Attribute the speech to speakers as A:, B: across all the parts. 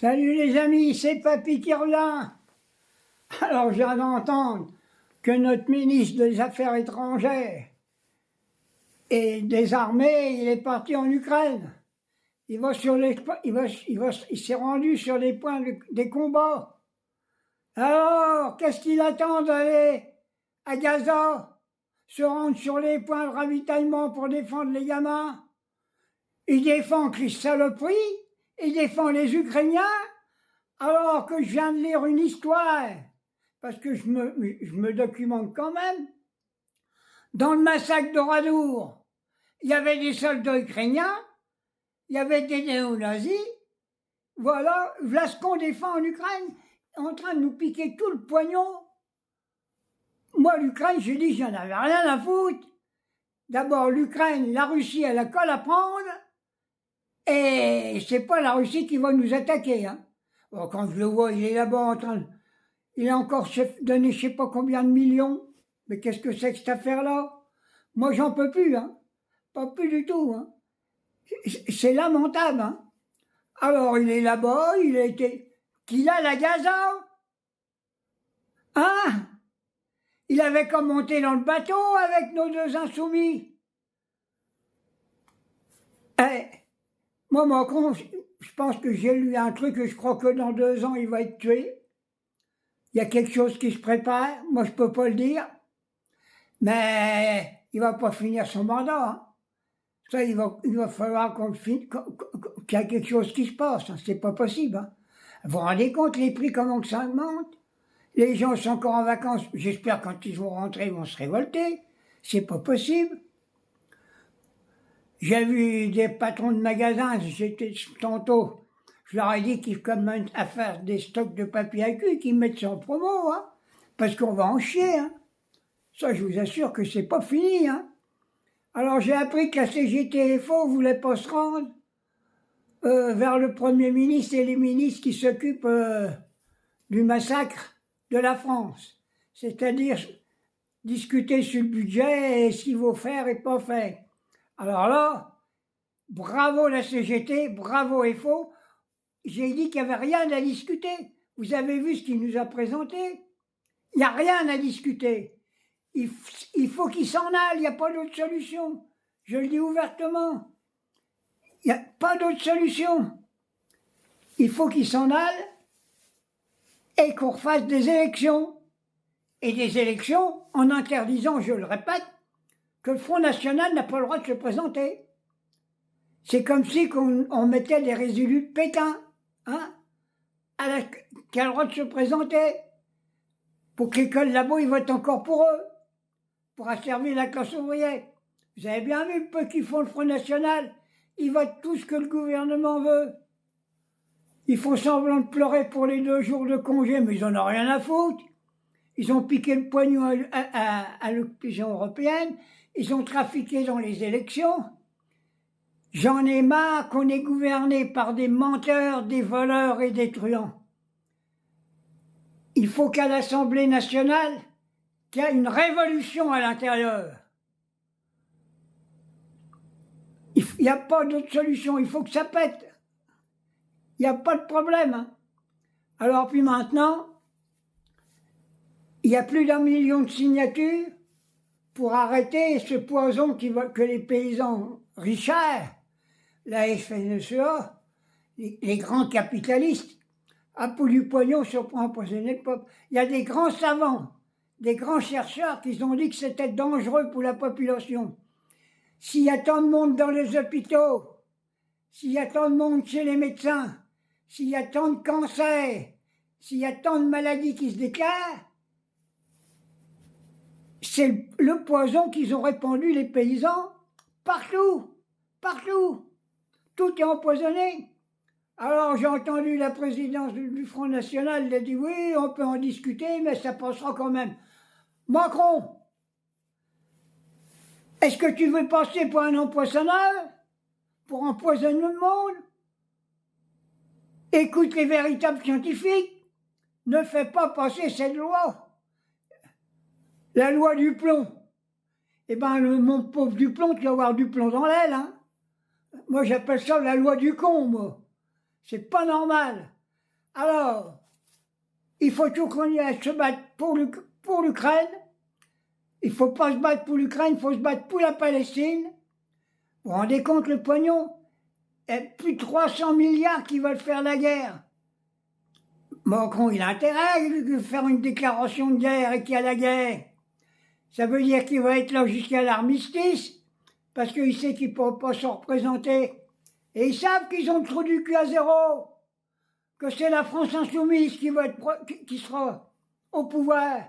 A: Salut les amis, c'est Papy qui revient. Alors je viens d'entendre que notre ministre des Affaires étrangères et des Armées, il est parti en Ukraine. Il s'est rendu sur les points des combats. Alors, qu'est-ce qu'il attend d'aller à Gaza, se rendre sur les points de ravitaillement pour défendre les gamins? Il défend les saloperies, il défend les Ukrainiens, alors que je viens de lire une histoire, parce que je me documente quand même. Dans le massacre de Radour, il y avait des soldats ukrainiens, il y avait des néo-nazis, voilà ce qu'on défend en Ukraine, en train de nous piquer tout le pognon. Moi, l'Ukraine, j'ai dit, j'en avais rien à foutre. D'abord, l'Ukraine, la Russie, elle a qu'à la prendre, et c'est pas la Russie qui va nous attaquer, hein. Bon, quand je le vois, il est là-bas en train de... Il a encore donné je sais pas combien de millions. Mais qu'est-ce que c'est que cette affaire-là? Moi, j'en peux plus, hein. Pas plus du tout, hein. C'est lamentable, hein. Alors, il est là-bas, il a été... Qu'il a la Gaza? Hein? Il avait qu'à monter dans le bateau avec nos deux insoumis. Eh, moi, Macron, je pense que j'ai lu un truc et je crois que dans 2 ans, il va être tué. Il y a quelque chose qui se prépare, moi je peux pas le dire, mais il va pas finir son mandat, hein. Ça, il va falloir qu'il y a quelque chose qui se passe, hein. C'est pas possible, hein. Vous vous rendez compte les prix, comment que ça augmente? Les gens sont encore en vacances, j'espère quand ils vont rentrer, ils vont se révolter. C'est pas possible. J'ai vu des patrons de magasins, j'étais tantôt, je leur ai dit qu'ils commencent à faire des stocks de papier à cul, qu'ils mettent ça en promo, hein, parce qu'on va en chier, hein. Ça, je vous assure que c'est pas fini, hein. Alors j'ai appris que la CGT-FO voulait pas se rendre vers le Premier ministre et les ministres qui s'occupent du massacre de la France. C'est-à-dire discuter sur le budget et ce qu'il faut faire et pas faire. Alors là, bravo la CGT, bravo FO. J'ai dit qu'il n'y avait rien à discuter. Vous avez vu ce qu'il nous a présenté? Il n'y a rien à discuter. Il faut qu'il s'en aille, il n'y a pas d'autre solution. Je le dis ouvertement. Il n'y a pas d'autre solution. Il faut qu'il s'en aille et qu'on refasse des élections. Et des élections en interdisant, je le répète, que le Front National n'a pas le droit de se présenter. C'est comme si on mettait les résidus de Pétain, hein, qui a le droit de se présenter. Pour que l'école là-bas, ils votent encore pour eux, pour asservir la classe ouvrière. Vous avez bien vu le peu qu'ils font le Front National. Ils votent tout ce que le gouvernement veut. Ils font semblant de pleurer pour les 2 jours de congé, mais ils en ont rien à foutre. Ils ont piqué le pognon à l'Union européenne. Ils ont trafiqué dans les élections. J'en ai marre qu'on est gouverné par des menteurs, des voleurs et des truands. Il faut qu'à l'Assemblée nationale, qu'il y ait une révolution à l'intérieur. Il n'y a pas d'autre solution, il faut que ça pète. Il n'y a pas de problème, hein. Alors puis maintenant, il y a plus d'1 million de signatures pour arrêter ce poison que les paysans richards, la FNSEA, les grands capitalistes, a pour du pognon pour empoisonner le peuple. Il y a des grands savants, des grands chercheurs qui ont dit que c'était dangereux pour la population. S'il y a tant de monde dans les hôpitaux, s'il y a tant de monde chez les médecins, s'il y a tant de cancers, s'il y a tant de maladies qui se déclarent, c'est le poison qu'ils ont répandu les paysans partout, partout. Tout est empoisonné. Alors j'ai entendu la présidence du Front National, elle a dit oui, on peut en discuter, mais ça passera quand même. Macron, est-ce que tu veux passer pour un empoisonneur? Pour empoisonner le monde? Écoute les véritables scientifiques. Ne fais pas passer cette loi. La loi du plomb. Eh ben, mon pauvre du plomb, tu vas avoir du plomb dans l'aile, hein. Moi, j'appelle ça la loi du con, moi. C'est pas normal. Alors, il faut tout qu'on y aille se battre pour l'Ukraine. Il ne faut pas se battre pour l'Ukraine, il faut se battre pour la Palestine. Vous vous rendez compte le pognon? Il y a plus de 300 milliards qui veulent faire la guerre. Macron, il a intérêt de faire une déclaration de guerre et qu'il y a la guerre. Ça veut dire qu'il va être là jusqu'à l'armistice, parce qu'il sait qu'il ne peut pas se représenter. Et ils savent qu'ils ont le trou du cul à zéro, que c'est la France insoumise qui sera au pouvoir,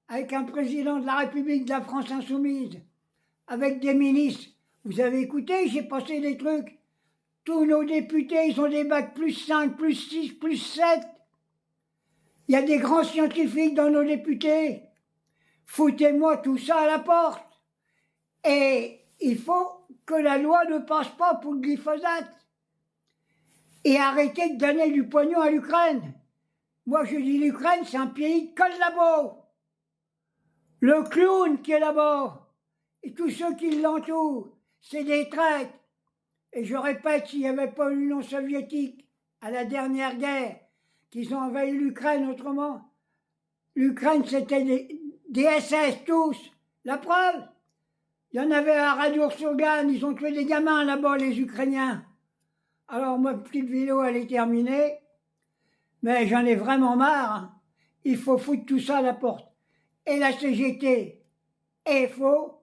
A: avec un président de la République de la France insoumise, avec des ministres. Vous avez écouté, j'ai passé des trucs. Tous nos députés, ils ont des bacs +5, +6, +7. Il y a des grands scientifiques dans nos députés. Foutez-moi tout ça à la porte. Et il faut que la loi ne passe pas pour le glyphosate. Et arrêtez de donner du pognon à l'Ukraine. Moi, je dis l'Ukraine, c'est un pays de collabo. Le clown qui est là-bas, et tous ceux qui l'entourent, c'est des traîtres. Et je répète, s'il n'y avait pas l'Union soviétique à la dernière guerre, qu'ils ont envahi l'Ukraine autrement, l'Ukraine c'était des SS tous. La preuve, il y en avait à Radour-sur-Glane, ils ont tué des gamins là-bas, les Ukrainiens. Alors ma petite vidéo, elle est terminée, mais j'en ai vraiment marre. Hein. Il faut foutre tout ça à la porte. Et la CGT est faux.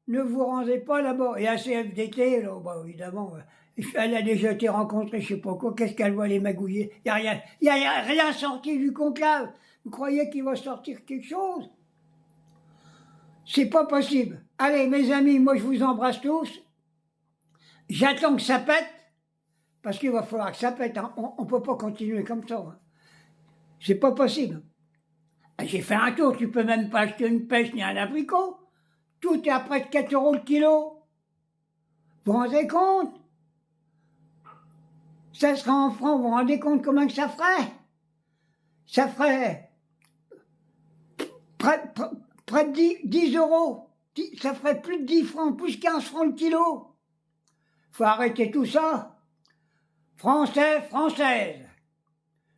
A: Ne vous rendez pas là-bas. Et la CFDT, là, bah, évidemment, elle a déjà été rencontrée, je sais pas quoi, qu'est-ce qu'elle va les magouiller? Il n'y a rien sorti du conclave. Vous croyez qu'il va sortir quelque chose? C'est pas possible. Allez, mes amis, moi je vous embrasse tous. J'attends que ça pète, parce qu'il va falloir que ça pète. Hein. On ne peut pas continuer comme ça. Hein. C'est pas possible. J'ai fait un tour, tu peux même pas acheter une pêche ni un abricot. Tout est à près de 4 € le kilo. Vous vous rendez compte? Ça sera en francs, vous vous rendez compte comment que ça ferait? Ça ferait près de 10 €. Ça ferait plus de 10 francs, plus 15 francs le kilo. Faut arrêter tout ça. Français, Françaises,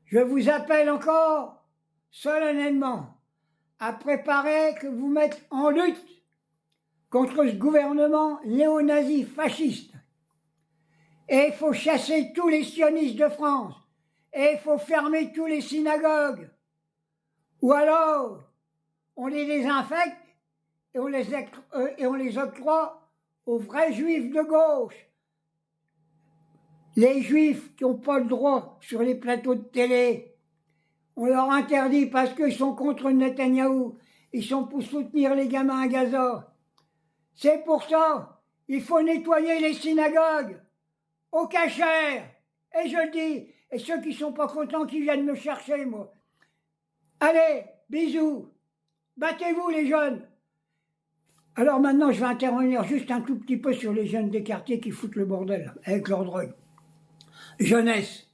A: je vous appelle encore solennellement à préparer que vous mettre en lutte contre ce gouvernement néo-nazi fasciste. Et il faut chasser tous les sionistes de France. Et il faut fermer tous les synagogues. Ou alors, on les désinfecte et on les octroie aux vrais juifs de gauche. Les juifs qui n'ont pas le droit sur les plateaux de télé. On leur interdit parce qu'ils sont contre Netanyahou. Ils sont pour soutenir les gamins à Gaza. C'est pour ça, il faut nettoyer les synagogues, au cachère. Et je le dis, et ceux qui sont pas contents, qui viennent me chercher, moi. Allez, bisous. Battez-vous, les jeunes. Alors maintenant, je vais intervenir juste un tout petit peu sur les jeunes des quartiers qui foutent le bordel avec leur drogue. Jeunesse,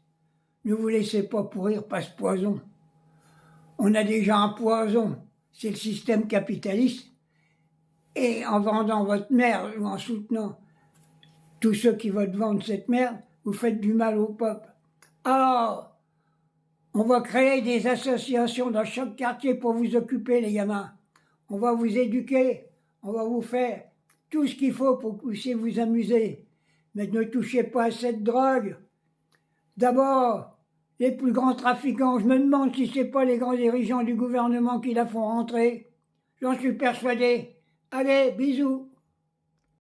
A: ne vous laissez pas pourrir par ce poison. On a déjà un poison, c'est le système capitaliste. Et en vendant votre merde ou en soutenant tous ceux qui veulent vendre cette merde, vous faites du mal au peuple. Alors, on va créer des associations dans chaque quartier pour vous occuper, les gamins. On va vous éduquer, on va vous faire tout ce qu'il faut pour que vous puissiez vous amuser. Mais ne touchez pas à cette drogue. D'abord, les plus grands trafiquants, je me demande si c'est pas les grands dirigeants du gouvernement qui la font rentrer. J'en suis persuadé. Allez, bisous.